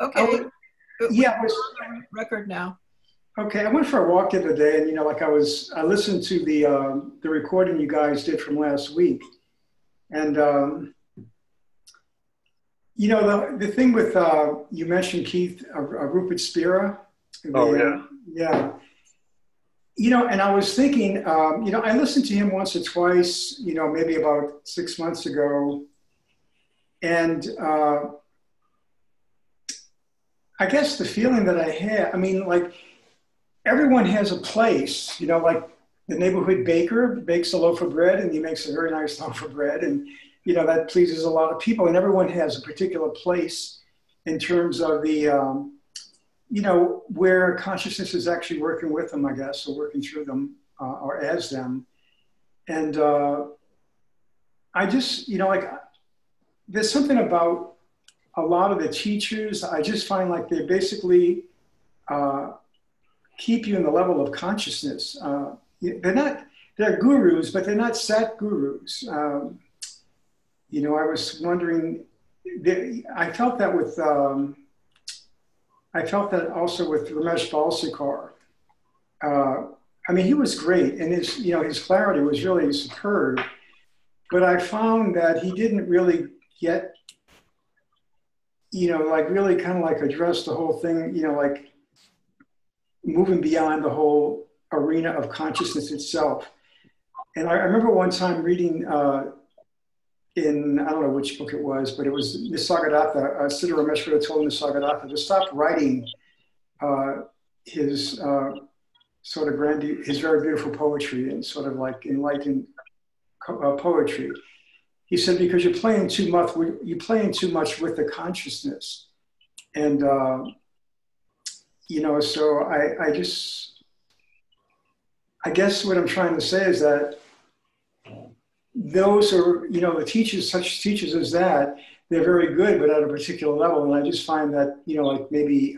Okay. went, We yeah, I have was, on record now. okay. I went for a walk the other day, and like I listened to the recording you guys did from last week, and the thing with you mentioned Keith Rupert Spira, Oh the yeah. yeah, and I was thinking, I listened to him once or twice, maybe about 6 months ago, and I guess the feeling that I had, I mean, like everyone has a place, like the neighborhood baker bakes a loaf of bread and he makes a very nice loaf of bread. And, that pleases a lot of people. And everyone has a particular place in terms of where consciousness is actually working with them, I guess, or working through them or as them. And I just, like, there's something about a lot of the teachers, I just find like they basically keep you in the level of consciousness. They're gurus, but they're not sat gurus. I was wondering, I felt that I felt that also with Ramesh Balsekar. I mean, he was great, and his clarity was really superb. But I found that he didn't really get, like really kind of like address the whole thing, like moving beyond the whole arena of consciousness itself. And I remember one time reading in, I don't know which book it was, but it was Nisargadatta, Siddha Rameshwara told Nisargadatta to stop writing his sort of his very beautiful poetry and sort of like enlightened poetry. He said, because you're playing too much with the consciousness. And, so I guess what I'm trying to say is that those are, the teachers, such teachers as that, they're very good, but at a particular level. And I just find that, like maybe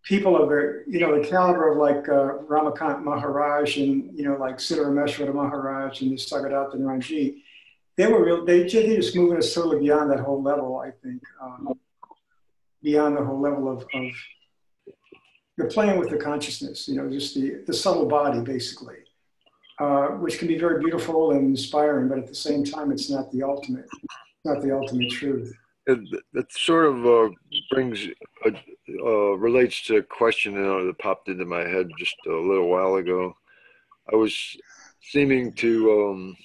people of the caliber of like Ramakant Maharaj and, like Siddha Rameshwara Maharaj and Nisargadatta and Ranji, they just moving us totally beyond that whole level, I think, beyond the whole level of you're playing with the consciousness, just the subtle body, basically, which can be very beautiful and inspiring, but at the same time, it's not the ultimate truth. That sort of relates to a question that popped into my head just a little while ago. I was seeming to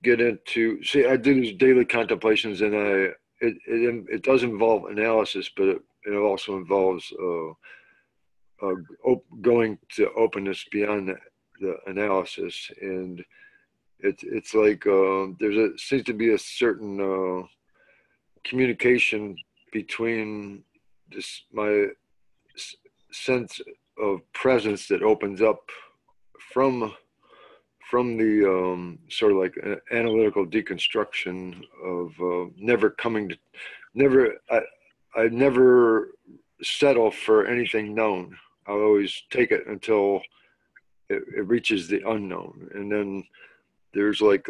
get into, see, I do these daily contemplations, and it does involve analysis, but it also involves going to openness beyond the analysis. And it's like seems to be a certain communication between my sense of presence that opens up from the sort of like an analytical deconstruction of I never settle for anything known. I'll always take it until it reaches the unknown. And then there's like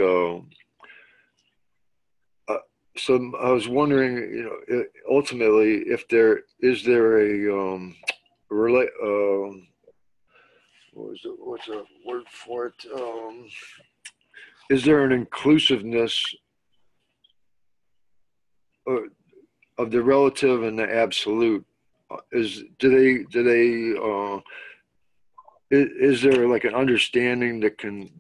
so I was wondering, ultimately, if is there a what's a word for it? Is there an inclusiveness of the relative and the absolute? Is there like an understanding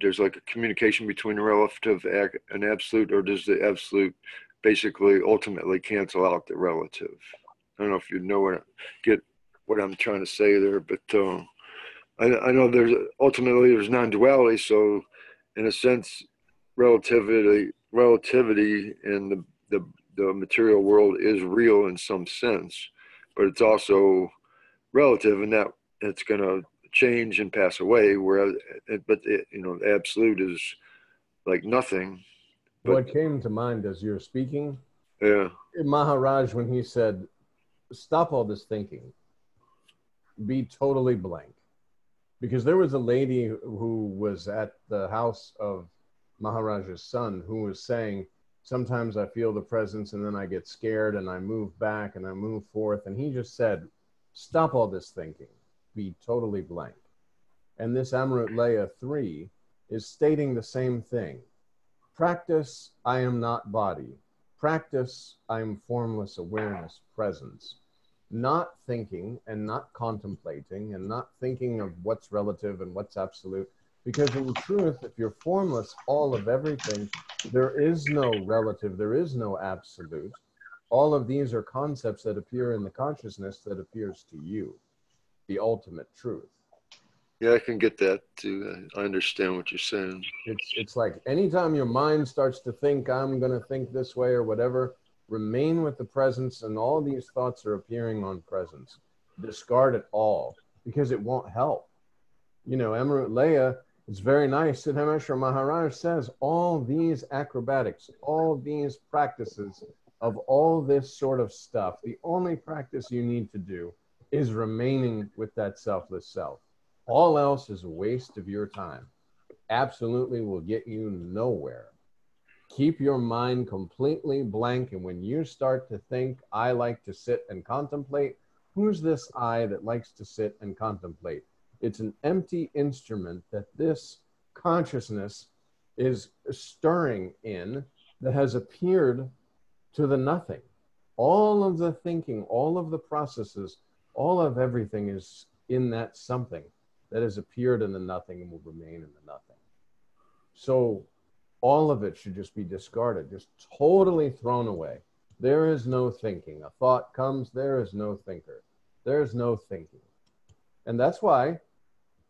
there's like a communication between the relative and absolute, or does the absolute basically ultimately cancel out the relative? I don't know if you get what I'm trying to say there, but I know there's non-duality, so in a sense, relativity in the material world is real in some sense, but it's also relative, and that it's going to change and pass away. The absolute is like nothing. But, what came to mind as you're speaking, yeah, Maharaj, when he said, "Stop all this thinking, be totally blank," because there was a lady who was at the house of Maharaj's son who was saying, Sometimes I feel the presence and then I get scared and I move back and I move forth. And he just said, stop all this thinking, be totally blank. And this Amrut Leya 3 is stating the same thing. Practice, I am not body. Practice, I am formless awareness, presence. Not thinking and not contemplating and not thinking of what's relative and what's absolute. Because in truth, if you're formless, all of everything, there is no relative, there is no absolute. All of these are concepts that appear in the consciousness that appears to you, the ultimate truth. Yeah, I can get that too. I understand what you're saying. It's like anytime your mind starts to think, I'm going to think this way or whatever, remain with the presence, and all these thoughts are appearing on presence. Discard it all because it won't help. You know, Amrut Leya, it's very nice. Siddhameshwar Maharaj says all these acrobatics, all these practices of all this sort of stuff, the only practice you need to do is remaining with that selfless self. All else is a waste of your time. Absolutely will get you nowhere. Keep your mind completely blank, and when you start to think, I like to sit and contemplate, who's this I that likes to sit and contemplate? It's an empty instrument that this consciousness is stirring in that has appeared to the nothing. All of the thinking, all of the processes, all of everything is in that something that has appeared in the nothing and will remain in the nothing. So all of it should just be discarded, just totally thrown away. There is no thinking. A thought comes, there is no thinker. There is no thinking. And that's why,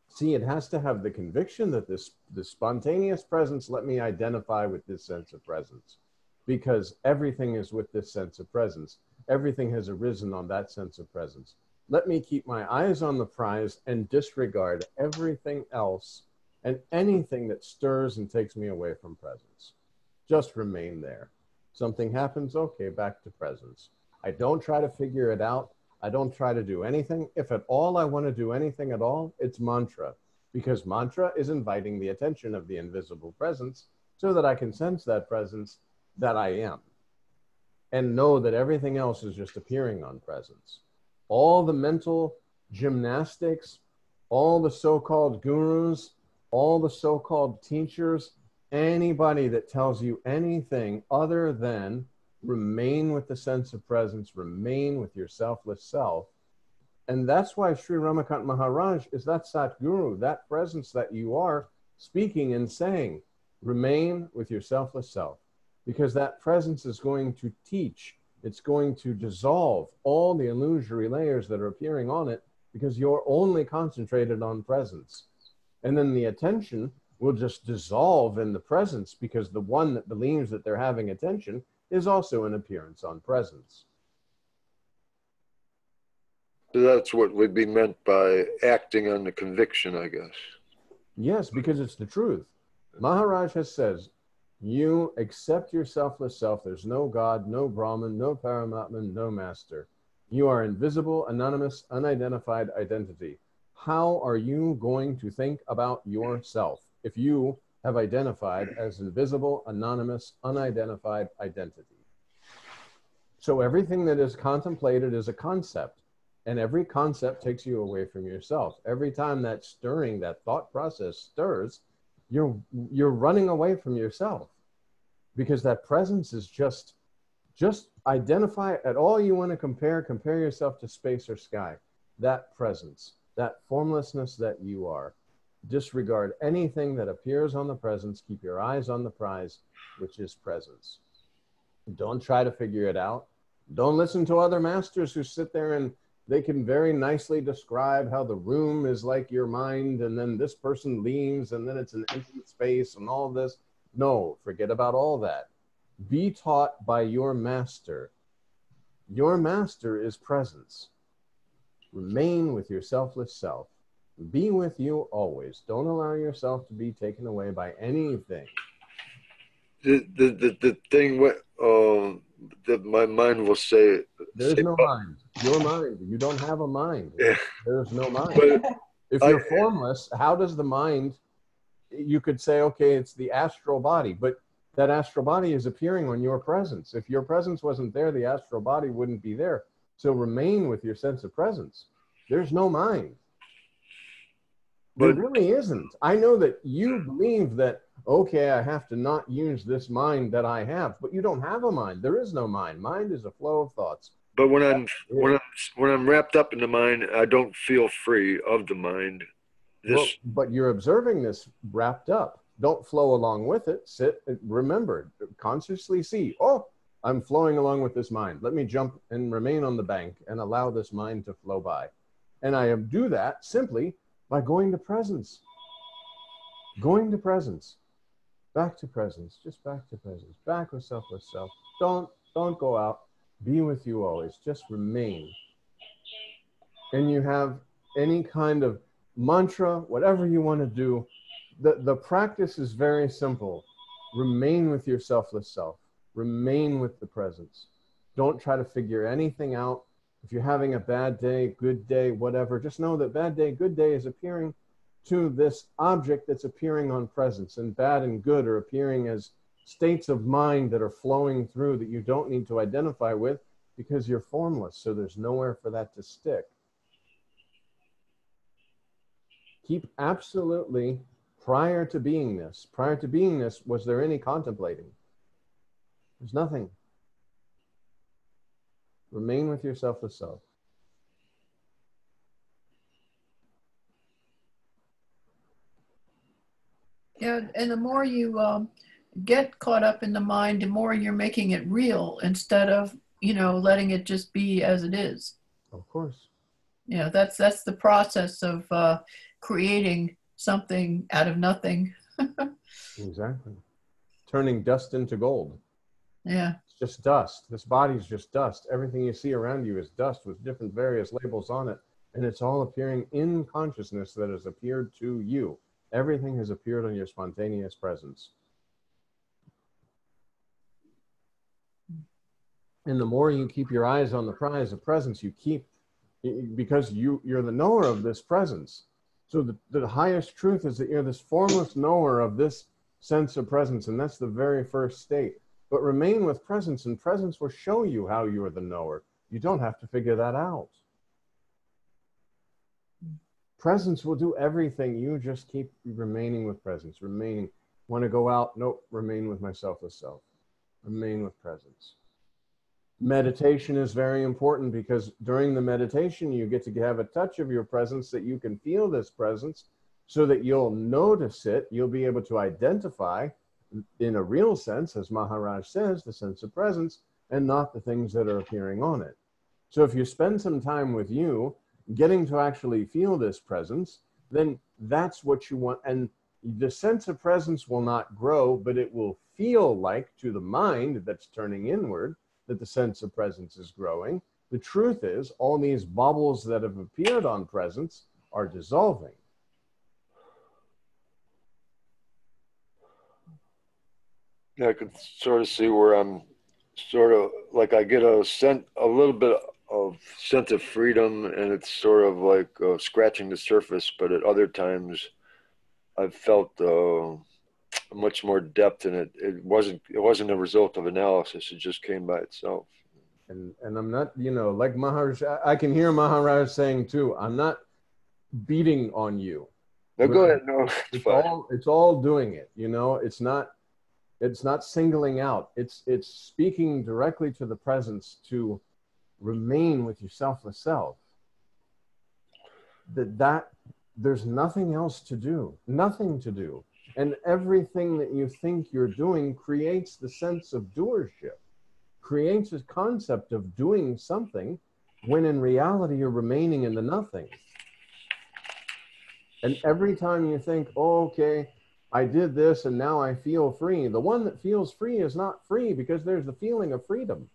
see, it has to have the conviction that this spontaneous presence, let me identify with this sense of presence. Because everything is with this sense of presence. Everything has arisen on that sense of presence. Let me keep my eyes on the prize and disregard everything else and anything that stirs and takes me away from presence. Just remain there. Something happens, okay, back to presence. I don't try to figure it out. I don't try to do anything. If at all I want to do anything at all, it's mantra. Because mantra is inviting the attention of the invisible presence so that I can sense that presence that I am. And know that everything else is just appearing on presence. All the mental gymnastics, all the so-called gurus, all the so-called teachers, anybody that tells you anything other than remain with the sense of presence, remain with your selfless self. And that's why Sri Ramakant Maharaj is that Satguru, that presence that you are speaking and saying, remain with your selfless self. Because that presence is going to teach, it's going to dissolve all the illusory layers that are appearing on it because you're only concentrated on presence. And then the attention will just dissolve in the presence because the one that believes that they're having attention is also an appearance on presence. So that's what would be meant by acting on the conviction, I guess. Yes, because it's the truth. Maharaj has says, you accept your selfless self. There's no God, no Brahman, no Paramatman, no master. You are invisible, anonymous, unidentified identity. How are you going to think about yourself if you have identified as invisible, anonymous, unidentified identity? So everything that is contemplated is a concept, and every concept takes you away from yourself. Every time that stirring, that thought process stirs, you're running away from yourself, because that presence is just identify at all you want to compare yourself to space or sky. That presence, that formlessness that you are. Disregard anything that appears on the presence. Keep your eyes on the prize, which is presence. Don't try to figure it out. Don't listen to other masters who sit there and they can very nicely describe how the room is like your mind, and then this person leaves, and then it's an empty space and all this. No, forget about all that. Be taught by your master. Your master is presence. Remain with your selfless self. Be with you always. Don't allow yourself to be taken away by anything. The thing that my mind will say. There's no mind. Your mind. You don't have a mind. Yeah. There's no mind. But if you're formless, how does the mind, you could say, okay, it's the astral body, but that astral body is appearing on your presence. If your presence wasn't there, the astral body wouldn't be there. So remain with your sense of presence. There's no mind. There really isn't. I know that you believe that, okay, I have to not use this mind that I have, but you don't have a mind. There is no mind. Mind is a flow of thoughts. But when I'm wrapped up in the mind, I don't feel free of the mind. But you're observing this wrapped up. Don't flow along with it. Sit, remember, consciously see, oh, I'm flowing along with this mind. Let me jump and remain on the bank and allow this mind to flow by. And I do that simply by going to presence. Going to presence. Back to presence. Just back to presence. Back with selfless self. Don't go out. Be with you always. Just remain. And you have any kind of mantra, whatever you want to do. The practice is very simple. Remain with your selfless self. Remain with the presence. Don't try to figure anything out. If you're having a bad day, good day, whatever, just know that bad day, good day is appearing to this object that's appearing on presence, and bad and good are appearing as states of mind that are flowing through that you don't need to identify with because you're formless, so there's nowhere for that to stick. Keep absolutely, prior to beingness, was there any contemplating? There's nothing. Remain with your selfless self. Yeah, and the more you get caught up in the mind, the more you're making it real instead of, letting it just be as it is. Of course. Yeah, that's the process of creating something out of nothing. Exactly. Turning dust into gold. Yeah. It's just dust. This body's just dust. Everything you see around you is dust with different various labels on it. And it's all appearing in consciousness that has appeared to you. Everything has appeared on your spontaneous presence. And the more you keep your eyes on the prize of presence, you keep, because you're the knower of this presence. So the highest truth is that you're this formless knower of this sense of presence, and that's the very first state. But remain with presence, and presence will show you how you're the knower. You don't have to figure that out. Presence will do everything. You just keep remaining with presence, remaining. Want to go out? Nope, remain with my selfless self. Remain with presence. Meditation is very important because during the meditation, you get to have a touch of your presence that you can feel this presence so that you'll notice it. You'll be able to identify in a real sense, as Maharaj says, the sense of presence and not the things that are appearing on it. So if you spend some time with you, getting to actually feel this presence, then that's what you want. And the sense of presence will not grow, but it will feel like to the mind that's turning inward that the sense of presence is growing. The truth is, all these bubbles that have appeared on presence are dissolving. Yeah, I could sort of see where I'm sort of like I get a little bit of sense of freedom, and it's sort of like scratching the surface. But at other times, I've felt much more depth in it. It wasn't a result of analysis. It just came by itself. And I'm not, like Maharaj, I can hear Maharaj saying too, I'm not beating on you. No, go ahead. No, it's all doing it. It's not singling out. It's speaking directly to the presence to remain with your selfless self. That there's nothing else to do, nothing to do. And everything that you think you're doing creates the sense of doership, creates a concept of doing something when in reality you're remaining in the nothing. And every time you think, oh, okay, I did this and now I feel free, the one that feels free is not free because there's the feeling of freedom.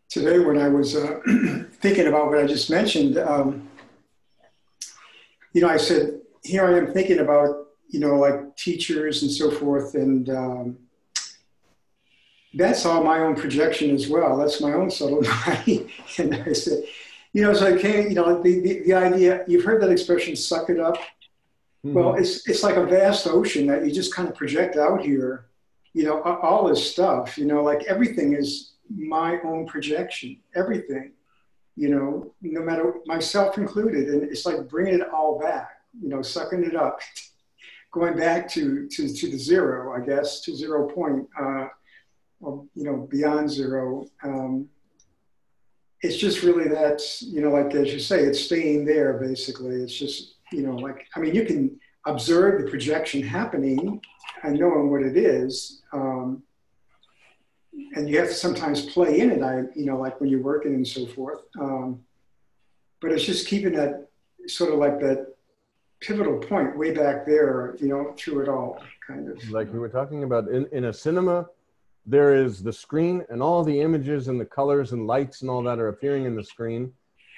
Today, when I was thinking about what I just mentioned, I said, here I am thinking about, like teachers and so forth. And that's all my own projection as well. That's my own subtle mind. And I said, so I came, the idea, you've heard that expression, suck it up. Well, it's like a vast ocean that you just kind of project out here, all this stuff, like everything is my own projection, everything, no matter myself included. And it's like bringing it all back, sucking it up, going back to the zero, I guess, to 0 point, or, beyond zero. It's just really that, like, as you say, it's staying there, basically. It's just, like, I mean, you can observe the projection happening and knowing what it is. And you have to sometimes play in it, like when you're working and so forth. But it's just keeping that sort of like that pivotal point way back there, through it all, kind of. Like we were talking about in a cinema, there is the screen and all the images and the colors and lights and all that are appearing in the screen.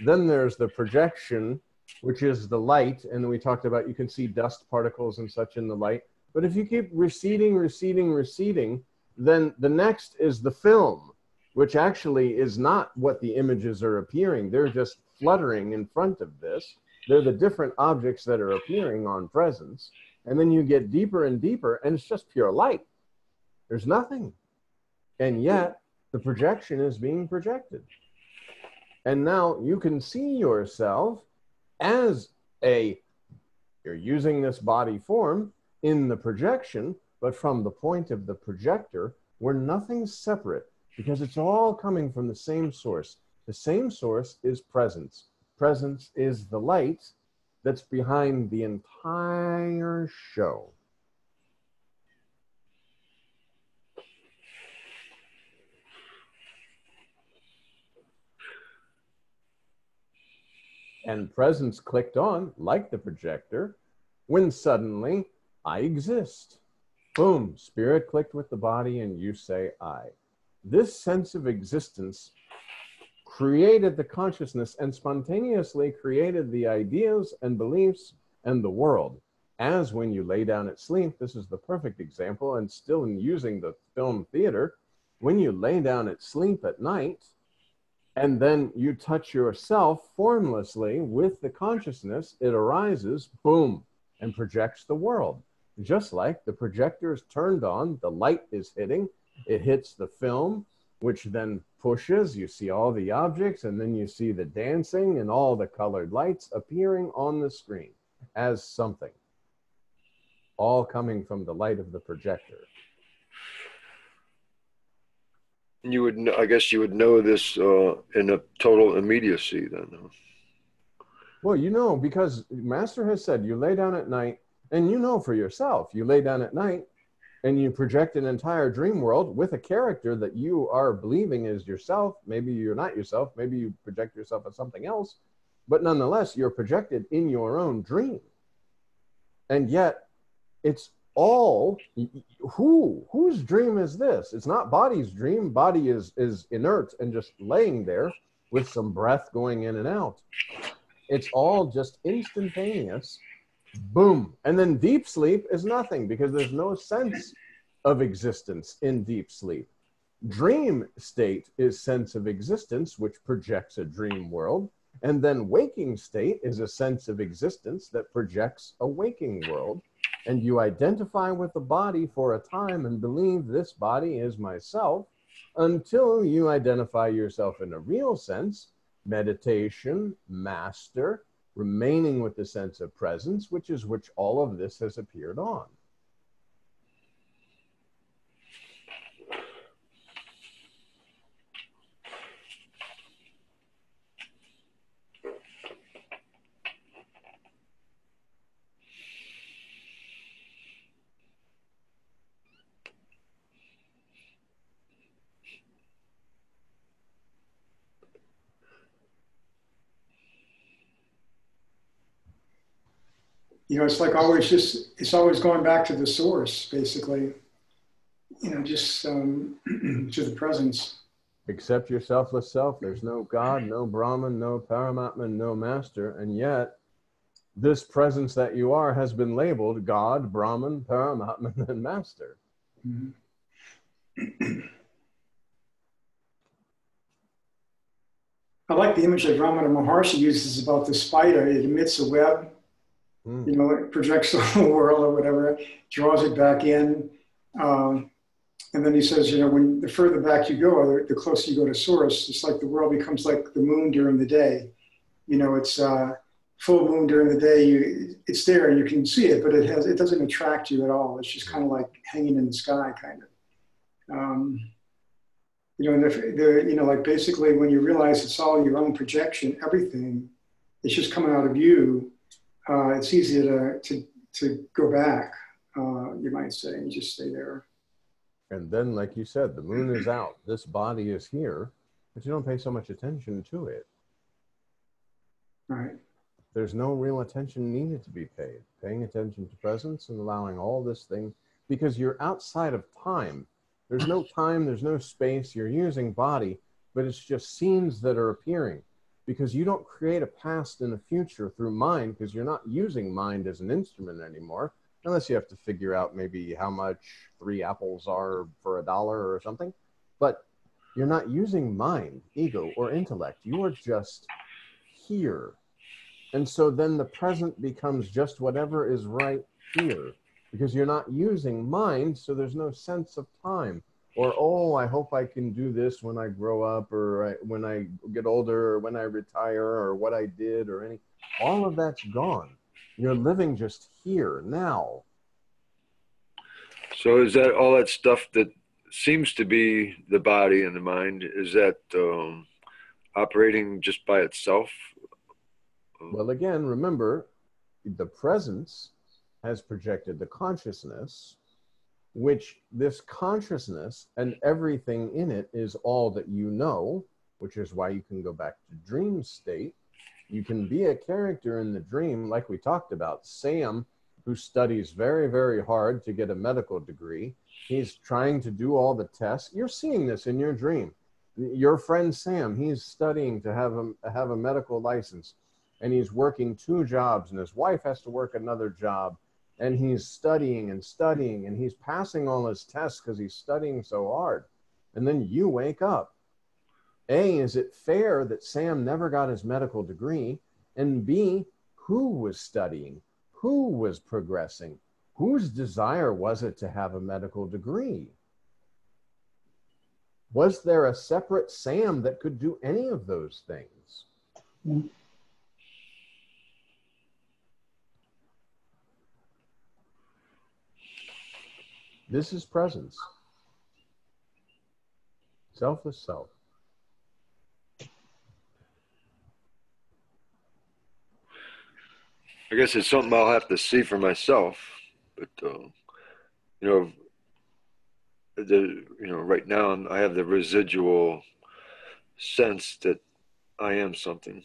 Then there's the projection, which is the light. And we talked about, you can see dust particles and such in the light. But if you keep receding, then the next is the film, which actually is not what the images are appearing. They're just fluttering in front of this. They're the different objects that are appearing on presence. And then you get deeper and deeper, and it's just pure light. There's nothing. And yet, the projection is being projected. And now you can see yourself as you're using this body form in the projection, but from the point of the projector, where nothing's separate, because it's all coming from the same source. The same source is presence. Presence is the light that's behind the entire show. And presence clicked on, like the projector, when suddenly I exist. Boom, spirit clicked with the body and you say I. This sense of existence created the consciousness and spontaneously created the ideas and beliefs and the world. As when you lay down at sleep, this is the perfect example, and still in using the film theater, when you lay down at sleep at night, and then you touch yourself formlessly with the consciousness, it arises, boom, and projects the world. Just like the projector is turned on, the light is hitting, it hits the film, which then pushes, you see all the objects, and then you see the dancing and all the colored lights appearing on the screen as something, all coming from the light of the projector. You would, I guess, you would know this in a total immediacy, then. Huh? Well, because Master has said, you lay down at night, and for yourself, you lay down at night, and you project an entire dream world with a character that you are believing is yourself. Maybe you're not yourself. Maybe you project yourself as something else, but nonetheless, you're projected in your own dream. And yet, it's all whose dream is this? It's not body's dream. Body is inert and just laying there with some breath going in and out. It's all just instantaneous. Boom. And then deep sleep is nothing, because there's no sense of existence in deep sleep. Dream state is sense of existence, which projects a dream world. And then waking state is a sense of existence that projects a waking world. And you identify with the body for a time and believe this body is myself, until you identify yourself in a real sense, meditation, master, remaining with the sense of presence, which all of this has appeared on. It's like it's always going back to the source, basically, just to the presence. Accept your selfless self. There's no God, no Brahman, no Paramatma, no Master. And yet, this presence that you are has been labeled God, Brahman, Paramatma, and Master. Mm-hmm. I like the image that Ramana Maharshi uses about the spider. It emits a web, You know, it projects the whole world or whatever, draws it back in. And then he says, you know, when the further back you go, the closer you go to source, it's like the world becomes like the moon during the day. You know, it's full moon during the day. It's there, you can see it, but it doesn't attract you at all. It's just kind of like hanging in the sky, kind of. You know, and you know, like basically when you realize it's all your own projection, everything, it's just coming out of you. It's easier to go back, you might say, and just stay there. And then, like you said, the moon is out. This body is here, but you don't pay so much attention to it. Right. There's no real attention needed to be paid. Paying attention to presence and allowing all this thing, because you're outside of time. There's no time, there's no space. You're using body, but it's just scenes that are appearing, because you don't create a past and a future through mind, because you're not using mind as an instrument anymore, unless you have to figure out maybe how much 3 apples are for $1 or something. But you're not using mind, ego, or intellect. You are just here. And so then the present becomes just whatever is right here, because you're not using mind, so there's no sense of time. Or, oh, I hope I can do this when I grow up, or when I get older, or when I retire, or what I did, or any. All of that's gone. You're living just here, now. So is that all that stuff that seems to be the body and the mind, is that operating just by itself? Well, again, remember, the presence has projected the consciousness, which this consciousness and everything in it is all that you know, which is why you can go back to dream state. You can be a character in the dream, like we talked about. Sam, who studies very, very hard to get a medical degree, he's trying to do all the tests. You're seeing this in your dream. Your friend Sam, he's studying to have a medical license, and he's working 2 jobs, and his wife has to work another job. And he's studying and studying, and he's passing all his tests because he's studying so hard. And then you wake up. A, is it fair that Sam never got his medical degree? And B, who was studying? Who was progressing? Whose desire was it to have a medical degree? Was there a separate Sam that could do any of those things? Mm-hmm. This is presence. Selfless self. I guess it's something I'll have to see for myself, but you know, right now I have the residual sense that I am something.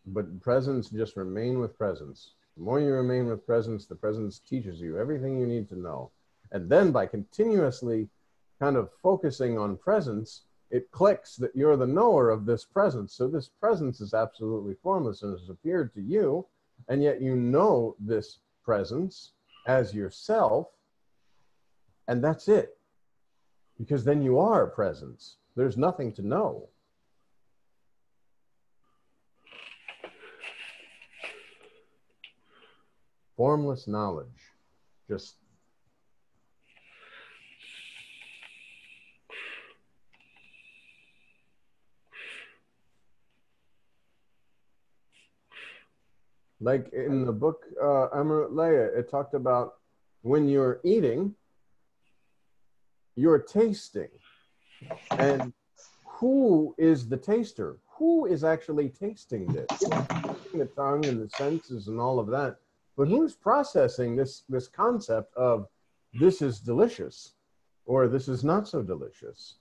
But presence, just remain with presence. The more you remain with presence, the presence teaches you everything you need to know. And then by continuously kind of focusing on presence, it clicks that you're the knower of this presence. So this presence is absolutely formless and has appeared to you, and yet you know this presence as yourself, and that's it. Because then you are presence. There's nothing to know. Formless knowledge, just like in the book Amrit Leah, it talked about when you're eating, you're tasting. And who is the taster? Who is actually tasting this? Tasting the tongue and the senses and all of that. But who's processing this concept of this is delicious or this is not so delicious?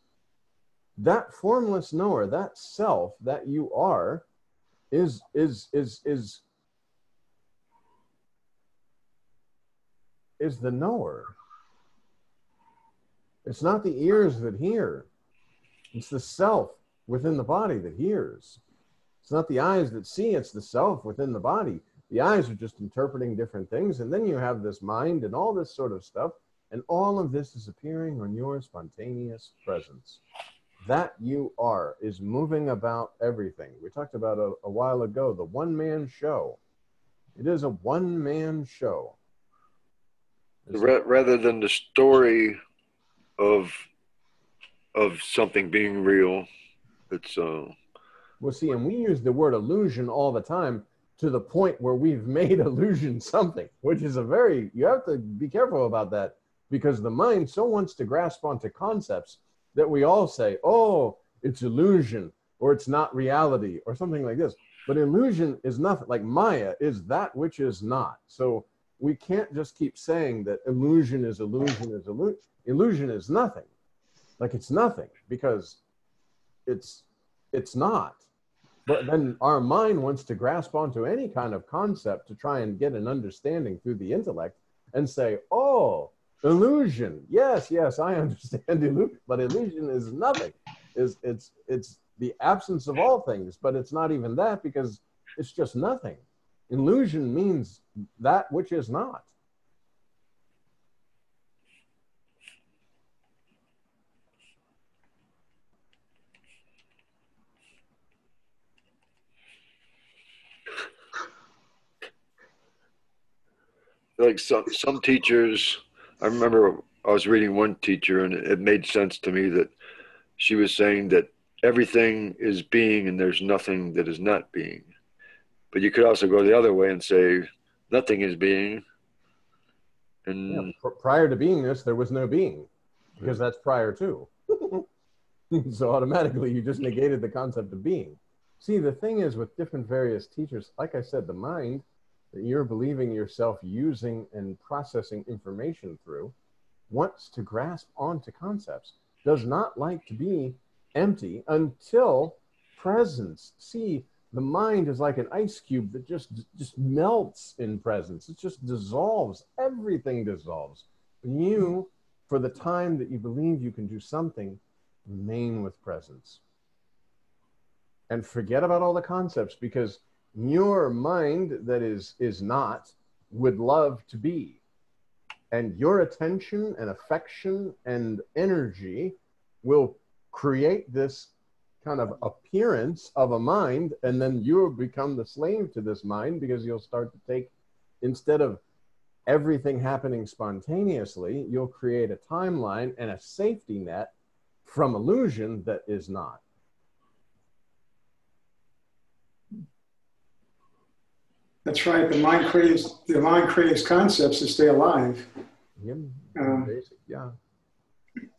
That formless knower, that self that you are, is the knower. It's not the ears that hear. It's the self within the body that hears. It's not the eyes that see, it's the self within the body. The eyes are just interpreting different things, and then you have this mind and all this sort of stuff, and all of this is appearing on your spontaneous presence. That you are is moving about everything. We talked about a while ago, the one-man show. It is a one-man show. Rather than the story of something being real, it's Well, see, and we use the word illusion all the time to the point where we've made illusion something, which is you have to be careful about that, because the mind so wants to grasp onto concepts that we all say, oh, it's illusion, or it's not reality, or something like this. But illusion is nothing. Like Maya is that which is not. So we can't just keep saying that illusion is illusion is illusion. Illusion is nothing. Like it's nothing, because it's not. But then our mind wants to grasp onto any kind of concept to try and get an understanding through the intellect and say, oh, illusion. Yes, yes, I understand illusion, but illusion is nothing. It's the absence of all things, but it's not even that, because it's just nothing. Illusion means that which is not. like some teachers. I remember I was reading one teacher, and it made sense to me that she was saying that everything is being and there's nothing that is not being. But you could also go the other way and say nothing is being. Yeah, And prior to beingness, there was no being, because that's prior to. So automatically you just negated the concept of being. See, the thing is with different various teachers, like I said, the mind that you're believing yourself using and processing information through wants to grasp onto concepts, does not like to be empty until presence. See, the mind is like an ice cube that just melts in presence. It just dissolves. Everything dissolves. And you, for the time that you believe you can do something, remain with presence. And forget about all the concepts, because your mind that is not would love to be. And your attention and affection and energy will create this kind of appearance of a mind, and then you'll become the slave to this mind, because you'll start to take, instead of everything happening spontaneously, you'll create a timeline and a safety net from illusion that is not. That's right. The mind creates concepts to stay alive. Yeah, basic, yeah.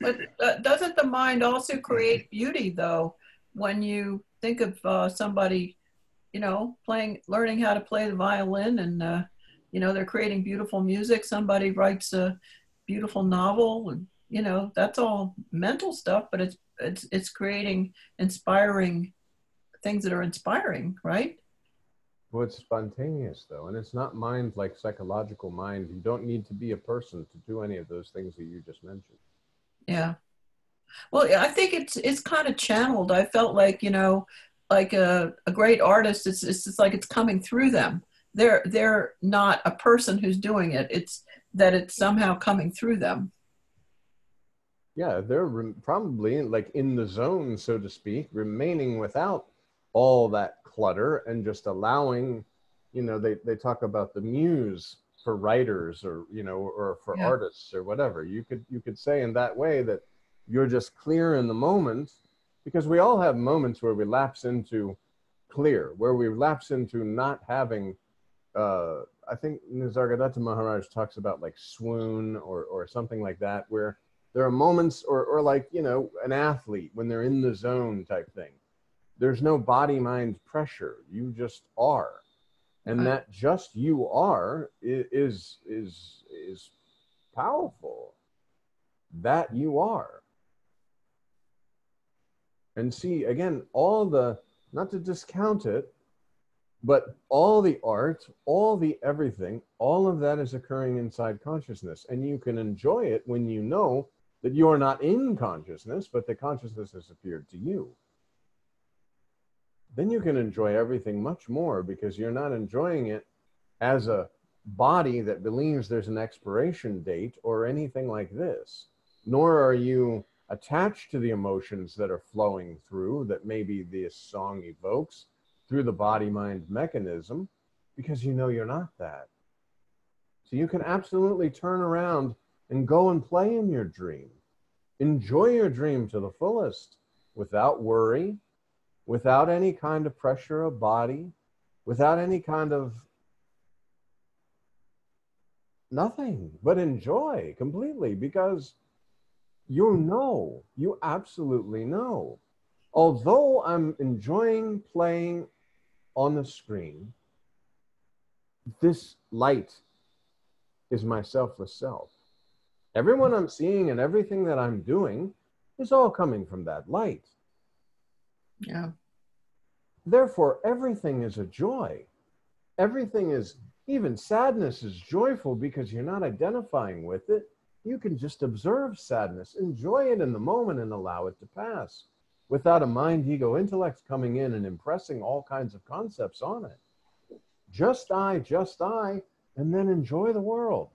But doesn't the mind also create beauty, though? When you think of somebody, learning how to play the violin, and they're creating beautiful music. Somebody writes a beautiful novel, and that's all mental stuff. But it's creating inspiring things that are inspiring, right? Well, it's spontaneous, though, and it's not mind like psychological mind. You don't need to be a person to do any of those things that you just mentioned. Yeah. Well, I think it's kind of channeled. I felt like, like a great artist, it's just like it's coming through them. They're not a person who's doing it. It's that it's somehow coming through them. Yeah, they're probably like in the zone, so to speak, remaining without all that clutter and just allowing, they talk about the muse for writers, or, or for Yeah. artists or whatever. You could say in that way that you're just clear in the moment, because we all have moments where we lapse into clear, where we lapse into not having, I think Nisargadatta Maharaj talks about like swoon or something like that, where there are moments, or like, an athlete when they're in the zone type thing. There's no body mind pressure. You just are. And that just you are is powerful. That you are. And see, again, not to discount it, but all the art, all the everything, all of that is occurring inside consciousness. And you can enjoy it when you know that you are not in consciousness, but the consciousness has appeared to you. Then you can enjoy everything much more, because you're not enjoying it as a body that believes there's an expiration date or anything like this, nor are you attached to the emotions that are flowing through, that maybe this song evokes through the body-mind mechanism. because you know you're not that. So you can absolutely turn around and go and play in your dream. Enjoy your dream to the fullest without worry, without any kind of pressure of body, without any kind of nothing, but enjoy completely, because you absolutely know. Although I'm enjoying playing on the screen, this light is my selfless self. Everyone I'm seeing and everything that I'm doing is all coming from that light. Yeah. Therefore, everything is a joy. Everything is, even sadness is joyful because you're not identifying with it. You can just observe sadness, enjoy it in the moment, and allow it to pass without a mind, ego, intellect coming in and impressing all kinds of concepts on it. Just I, and then enjoy the world.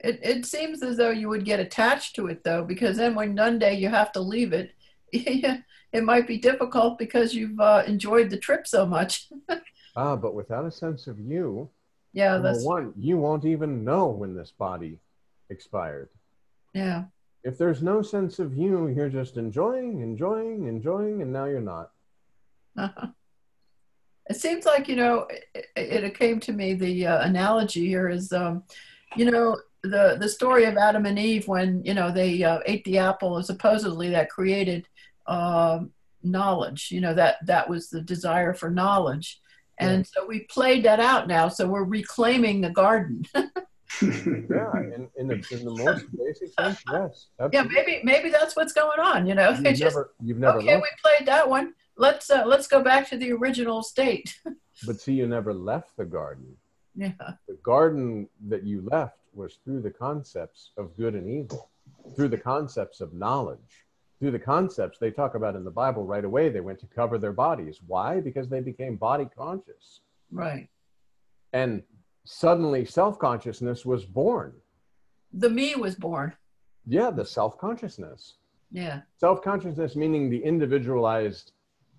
It seems as though you would get attached to it, though, because then when one day you have to leave it, it might be difficult because you've enjoyed the trip so much. But without a sense of you, Yeah, number that's one, you won't even know when this body expired. yeah. If there's no sense of you, you're just enjoying, and now you're not. It seems like, it came to me, the analogy here is, the story of Adam and Eve when, they ate the apple, and supposedly that created knowledge, that was the desire for knowledge. And so we played that out now. So we're reclaiming the garden. Yeah, in the most basic sense, yes. Absolutely. Yeah, maybe that's what's going on. You've never okay, left. we played that one. Let's go back to the original state. But see, you never left the garden. Yeah. The garden that you left was through the concepts of good and evil, through the concepts of knowledge, through the concepts they talk about in the Bible right away. They went to cover their bodies. Why? Because they became body conscious. Right. And suddenly self-consciousness was born. The me was born. Yeah, the self-consciousness. Yeah. Self-consciousness meaning the individualized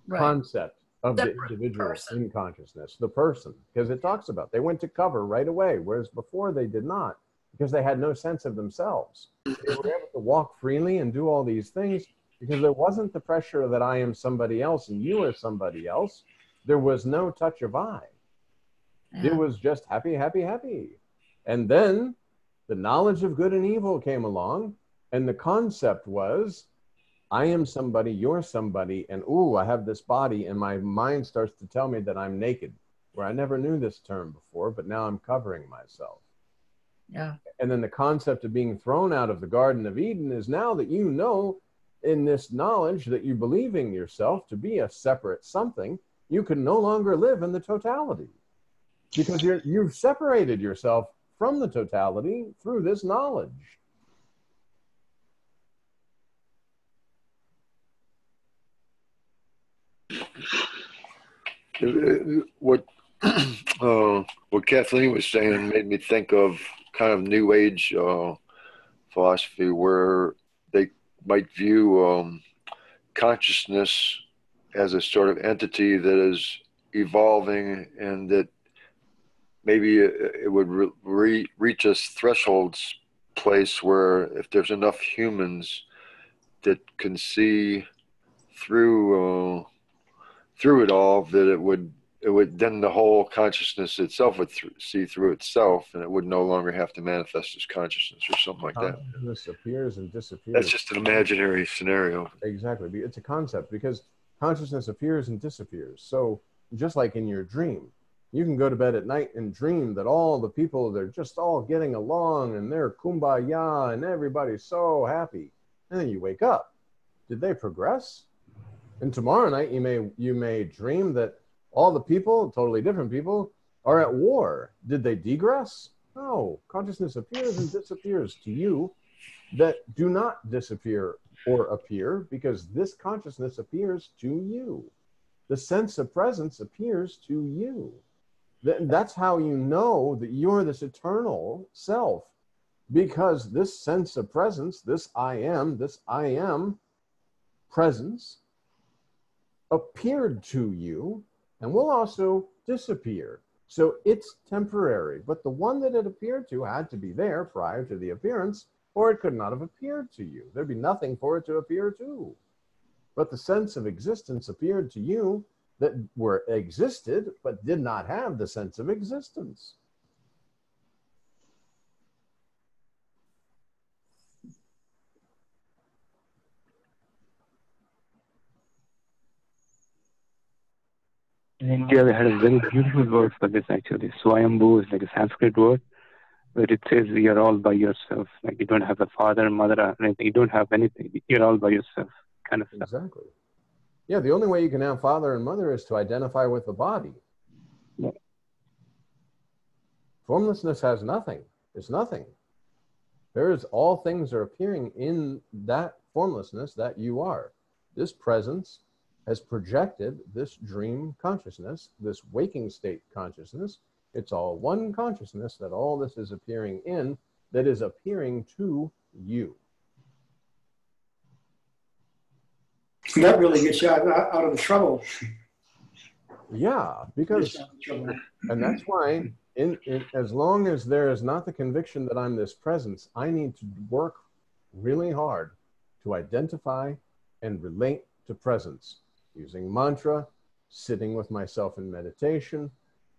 concept of the individual person. in consciousness, the person, because it talks about they went to cover right away, whereas before they did not, because they had no sense of themselves. They were able to walk freely and do all these things because there wasn't the pressure that I am somebody else and you are somebody else. There was no touch of I. Yeah. It was just happy, happy, happy. And then the knowledge of good and evil came along, and the concept was, I am somebody, you're somebody, and ooh, I have this body, and my mind starts to tell me that I'm naked, where I never knew this term before, but now I'm covering myself. Yeah. And then the concept of being thrown out of the Garden of Eden is now that you know in this knowledge that you believing yourself to be a separate something, you can no longer live in the totality. Because you've separated yourself from the totality through this knowledge. What Kathleen was saying made me think of kind of New Age philosophy, where they might view consciousness as a sort of entity that is evolving, and that maybe it would reach a thresholds place where if there's enough humans that can see through it all, that it would then the whole consciousness itself would see through itself, and it would no longer have to manifest as consciousness or something like that. Consciousness appears and disappears. That's just an imaginary scenario. Exactly. It's a concept because consciousness appears and disappears. So just like in your dream, you can go to bed at night and dream that all the people, they're just all getting along and they're kumbaya and everybody's so happy. And then you wake up. Did they progress? And tomorrow night you may dream that all the people, totally different people, are at war. Did they degress? No. Consciousness appears and disappears to you that do not disappear or appear, because this consciousness appears to you. The sense of presence appears to you. That's how you know that you're this eternal self, because this sense of presence, this I am presence, appeared to you and will also disappear. So it's temporary, but the one that it appeared to had to be there prior to the appearance, or it could not have appeared to you. There'd be nothing for it to appear to. But the sense of existence appeared to you that were existed, but did not have the sense of existence. In India, we had a very beautiful word for this actually. Swayambhu is like a Sanskrit word where it says you're all by yourself. Like you don't have a father, mother, or anything. You don't have anything. You're all by yourself, kind of stuff. Exactly. Yeah, the only way you can have father and mother is to identify with the body. Yeah. Formlessness has nothing. It's nothing. There is all things are appearing in that formlessness that you are. This presence has projected this dream consciousness, this waking state consciousness. It's all one consciousness that all this is appearing in, that is appearing to you. That really gets you out of the trouble. Yeah, because, and that's why as long as there is not the conviction that I'm this presence, I need to work really hard to identify and relate to presence using mantra, sitting with myself in meditation.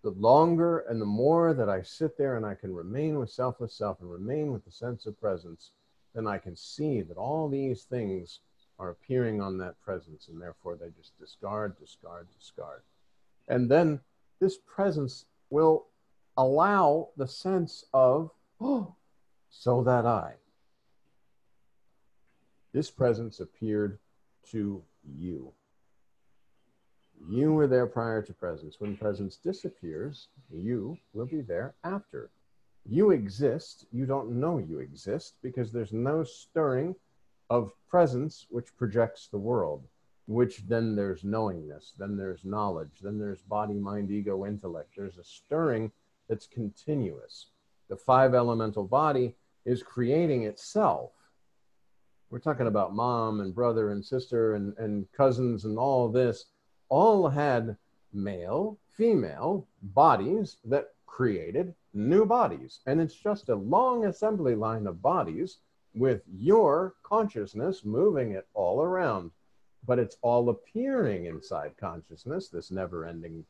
The longer and the more that I sit there and I can remain with selfless self and remain with the sense of presence, then I can see that all these things are appearing on that presence, and therefore they just discard, discard, discard. And then this presence will allow the sense of, oh, so that I. This presence appeared to you. You were there prior to presence. When presence disappears, you will be there after. You exist. You don't know you exist because there's no stirring of presence which projects the world, which then there's knowingness, then there's knowledge, then there's body, mind, ego, intellect. There's a stirring that's continuous. The five elemental body is creating itself. We're talking about mom and brother and sister and cousins and all this. All had male, female bodies that created new bodies. And it's just a long assembly line of bodies with your consciousness moving it all around. But it's all appearing inside consciousness, this never-ending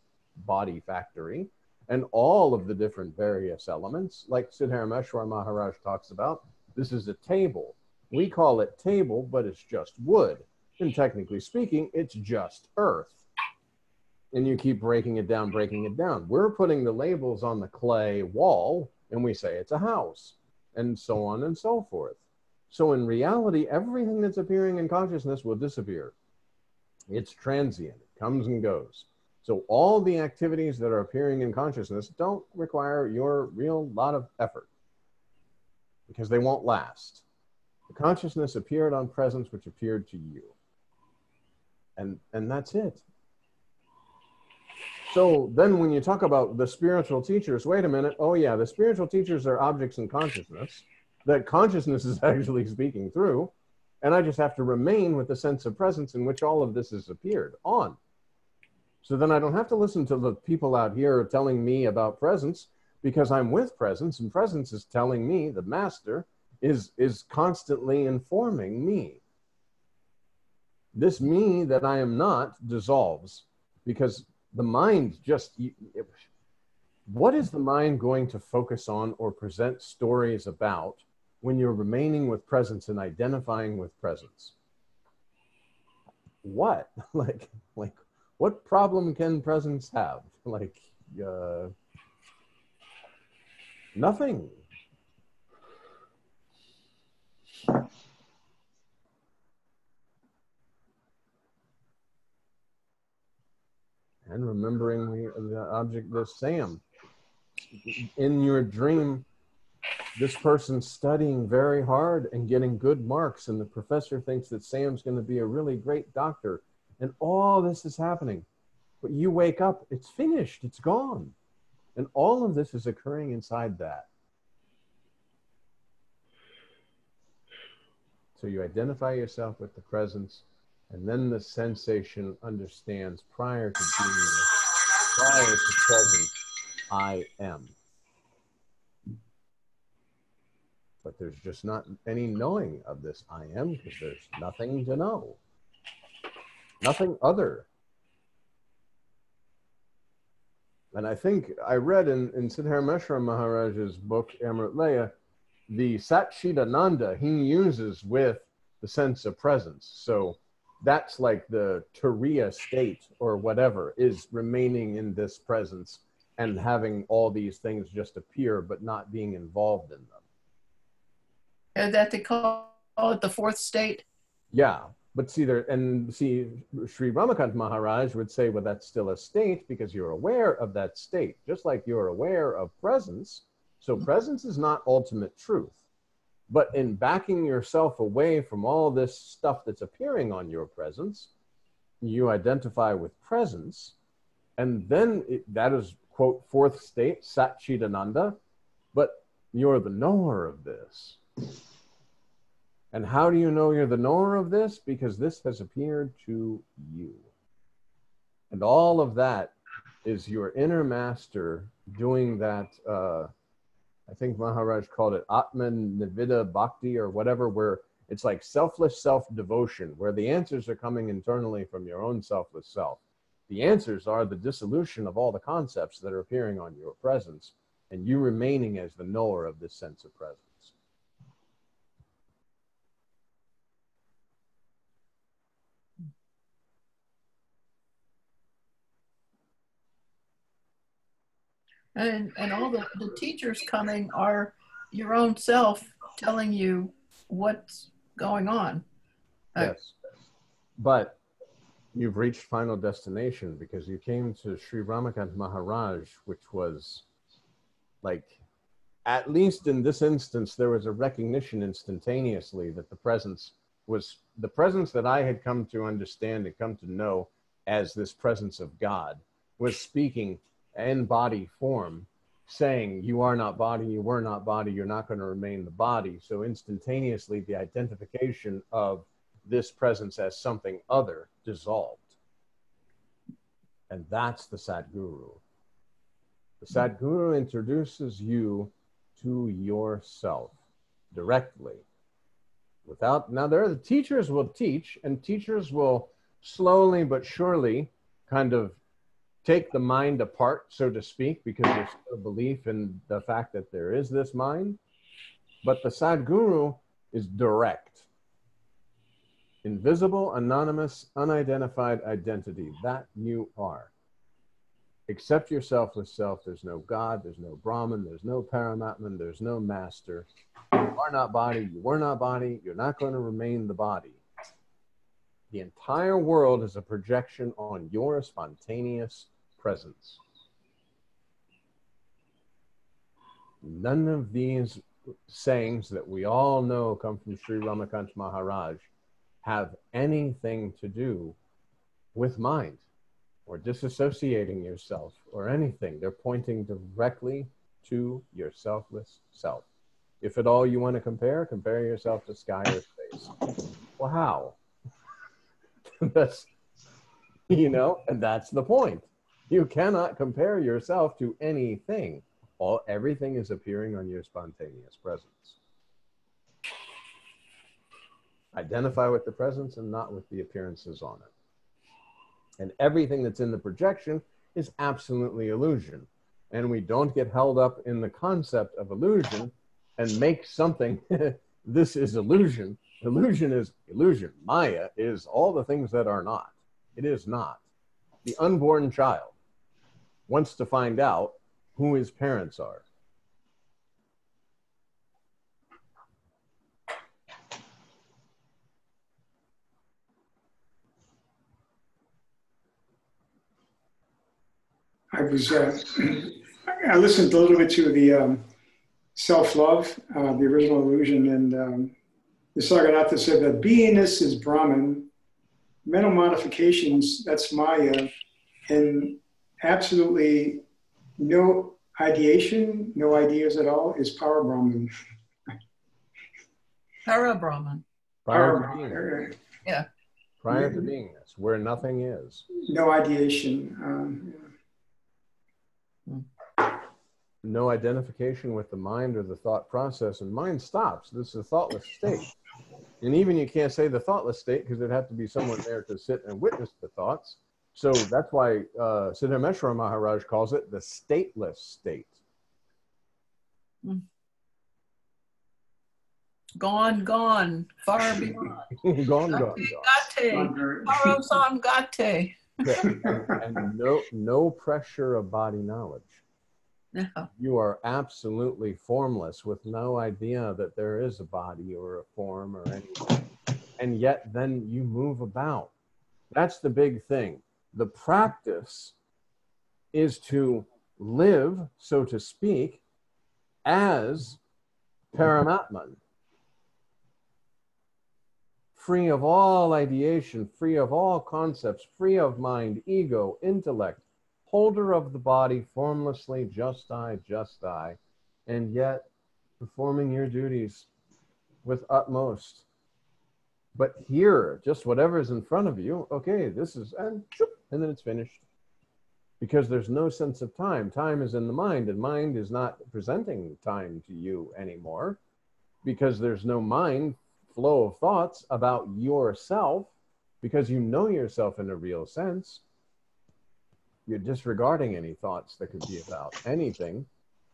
body factory, and all of the different various elements, like Sri Ramakant Maharaj talks about. This is a table. We call it table, but it's just wood. And technically speaking, it's just earth. And you keep breaking it down, breaking it down. We're putting the labels on the clay wall, and we say it's a house, and so on and so forth. So in reality, everything that's appearing in consciousness will disappear. It's transient. It comes and goes. So all the activities that are appearing in consciousness don't require your real lot of effort because they won't last. The consciousness appeared on presence, which appeared to you. And that's it. So then when you talk about the spiritual teachers, wait a minute. Oh yeah, the spiritual teachers are objects in consciousness that consciousness is actually speaking through. And I just have to remain with the sense of presence in which all of this has appeared on. So then I don't have to listen to the people out here telling me about presence because I'm with presence, and presence is telling me, the master is constantly informing me. This me that I am not dissolves because the mind just, what is the mind going to focus on or present stories about when you're remaining with presence and identifying with presence? What? like what problem can presence have? Nothing. And remembering the object, the Sam. In your dream, this person's studying very hard and getting good marks, and the professor thinks that Sam's going to be a really great doctor. And all this is happening. But you wake up, it's finished, it's gone. And all of this is occurring inside that. So you identify yourself with the presence, and then the sensation understands prior to being this. prior to present, I am. But there's just not any knowing of this I am, because there's nothing to know. Nothing other. And I think I read in Sri Ramakant Maharaj's book, Amrit Leya, the Satchidananda he uses with the sense of presence. So that's like the Turiya state or whatever is remaining in this presence and having all these things just appear but not being involved in them. And that they call it the fourth state. Yeah, but see Sri Ramakant Maharaj would say, well, that's still a state because you're aware of that state, just like you're aware of presence. So presence is not ultimate truth. But in backing yourself away from all this stuff that's appearing on your presence, you identify with presence, and then that is, quote, fourth state, Satchidananda, but you're the knower of this. And how do you know you're the knower of this? Because this has appeared to you. And all of that is your inner master doing that, I think Maharaj called it Atman Nivida Bhakti or whatever, where it's like selfless self-devotion, where the answers are coming internally from your own selfless self. The answers are the dissolution of all the concepts that are appearing on your presence, and you remaining as the knower of this sense of presence. And all the teachers coming are your own self telling you what's going on. Yes. But you've reached final destination because you came to Sri Ramakant Maharaj, which was like, at least in this instance, there was a recognition instantaneously that the presence was the presence that I had come to understand and come to know as this presence of God was speaking in body form, saying, you are not body, you were not body, you're not going to remain the body. So instantaneously, the identification of this presence as something other dissolved. And that's the Sadguru. The Sadguru introduces you to yourself directly. Now the teachers will teach, and teachers will slowly but surely kind of take the mind apart, so to speak, because there's still belief in the fact that there is this mind. But the Sadguru is direct. Invisible, anonymous, unidentified identity, that you are. Accept yourself with self. There's no God, there's no Brahman, there's no Paramatman, there's no master. You are not body, you were not body, you're not going to remain the body. The entire world is a projection on your spontaneous presence. None of these sayings that we all know come from Sri Ramakant Maharaj have anything to do with mind or disassociating yourself or anything. They're pointing directly to your selfless self. If at all you want to compare yourself to sky or space. Well, how? That's, and that's the point. You cannot compare yourself to anything. Everything is appearing on your spontaneous presence. Identify with the presence and not with the appearances on it. And everything that's in the projection is absolutely illusion. And we don't get held up in the concept of illusion and make something, this is illusion. Illusion is illusion. Maya is all the things that are not. It is not. The unborn child wants to find out who his parents are. I listened a little bit to the self-love, the original illusion, and the Sagannatha said that beingness is Brahman, mental modifications, that's Maya, and absolutely no ideation, no ideas at all is Para Brahman. Para Brahman. Prior to beingness. Yeah. Prior to beingness, where nothing is. No ideation. No identification with the mind or the thought process, and mind stops. This is a thoughtless state. And even you can't say the thoughtless state because there'd have to be someone there to sit and witness the thoughts. So that's why Sri Ramakant Maharaj calls it the stateless state. Gone, gone, far beyond. Gone. Gate, Parosam gate. And no pressure of body knowledge. No. You are absolutely formless with no idea that there is a body or a form or anything. And yet then you move about. That's the big thing. The practice is to live, so to speak, as Paramatman. Free of all ideation, free of all concepts, free of mind, ego, intellect, holder of the body, formlessly, just I, and yet performing your duties with utmost. But here, just whatever is in front of you, okay, this is, and then it's finished. Because there's no sense of time. Time is in the mind, and mind is not presenting time to you anymore, because there's no mind flow of thoughts about yourself, because you know yourself in a real sense. You're disregarding any thoughts that could be about anything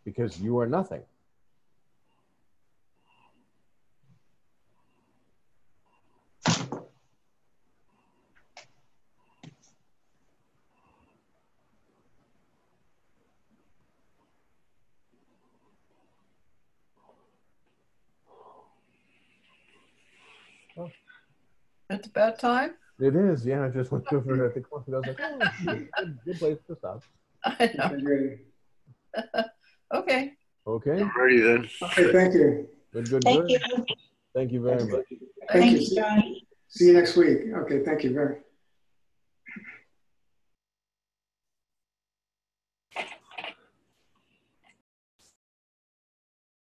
because you are nothing. Oh. It's about time? It is, yeah. I just looked over at the clock and I was like, oh, good place to stop. I know. Okay. Okay. I'm ready then. Okay, thank you. Good. Thank you. Thank you very much. Thank you. John. See you next week. Okay, thank you very much.